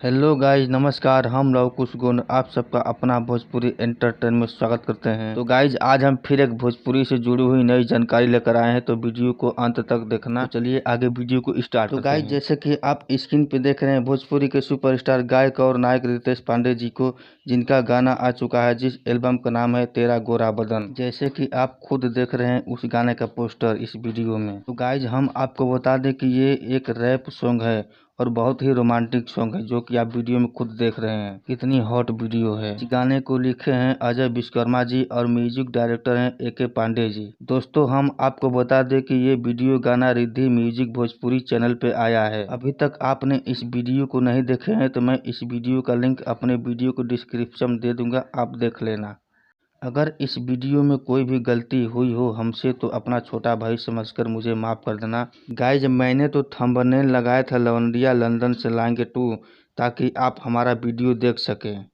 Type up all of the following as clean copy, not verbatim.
Hello guys, नमस्कार। हम love कुश गुण आप सबका अपना भोजपुरी एंटरटेनमेंट में स्वागत करते हैं। तो गाइज, आज हम फिर एक भोजपुरी से जुड़ी हुई नई जानकारी लेकर आए हैं, तो वीडियो को अंत तक देखना। तो चलिए आगे वीडियो को स्टार्ट करते हैं। जैसे कि आप स्क्रीन पे देख रहे हैं, भोजपुरी के सुपरस्टार गायक और नायक रितेश पांडे जी को, जिनका गाना आ चुका है, जिस एल्बम का नाम है तेरा गोरा बदन। जैसे कि आप खुद देख रहे हैं उस गाने का पोस्टर इस वीडियो में। तो गाइज, हम आपको बता दें कि ये एक रैप सॉन्ग है और बहुत ही रोमांटिक सॉन्ग है, जो कि आप वीडियो में खुद देख रहे हैं। कितनी हॉट वीडियो है। इस गाने को लिखे हैं अजय विश्वकर्मा जी और म्यूजिक डायरेक्टर हैं AK पांडे जी। दोस्तों, हम आपको बता दें कि ये वीडियो गाना रिद्धि म्यूजिक भोजपुरी चैनल पे आया है। अभी तक आपने इस वीडियो को नहीं देखे हैं तो मैं इस वीडियो का लिंक अपने वीडियो को डिस्क्रिप्शन में दे दूंगा, आप देख लेना। अगर इस वीडियो में कोई भी गलती हुई हो हमसे तो अपना छोटा भाई समझकर मुझे माफ़ कर देना। गाइज, मैंने तो थंबनेल लगाया था लवंडिया लंदन से लाएंगे 2, ताकि आप हमारा वीडियो देख सकें।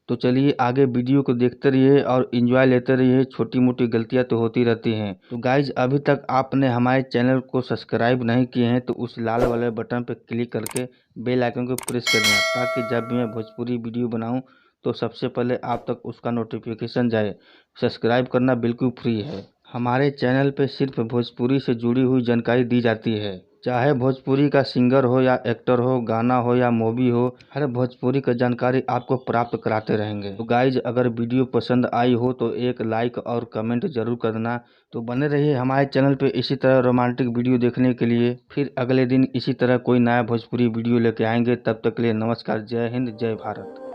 तो चलिए आगे वीडियो को देखते रहिए और एंजॉय लेते रहिए। छोटी मोटी गलतियां तो होती रहती हैं। तो गाइज, अभी तक आपने हमारे चैनल को सब्सक्राइब नहीं किए हैं तो उस लाल वाले बटन पर क्लिक करके बेल आइकन को प्रेस कर देना, ताकि जब भी मैं भोजपुरी वीडियो बनाऊं तो सबसे पहले आप तक उसका नोटिफिकेशन जाए। सब्सक्राइब करना बिल्कुल फ्री है। हमारे चैनल पे सिर्फ भोजपुरी से जुड़ी हुई जानकारी दी जाती है, चाहे भोजपुरी का सिंगर हो या एक्टर हो, गाना हो या मूवी हो, हर भोजपुरी का जानकारी आपको प्राप्त कराते रहेंगे। तो गाइज, अगर वीडियो पसंद आई हो तो एक लाइक और कमेंट जरूर कर देना। तो बने रहिए हमारे चैनल पे इसी तरह रोमांटिक वीडियो देखने के लिए। फिर अगले दिन इसी तरह कोई नया भोजपुरी वीडियो लेके आएंगे। तब तक के लिए नमस्कार, जय हिंद, जय भारत।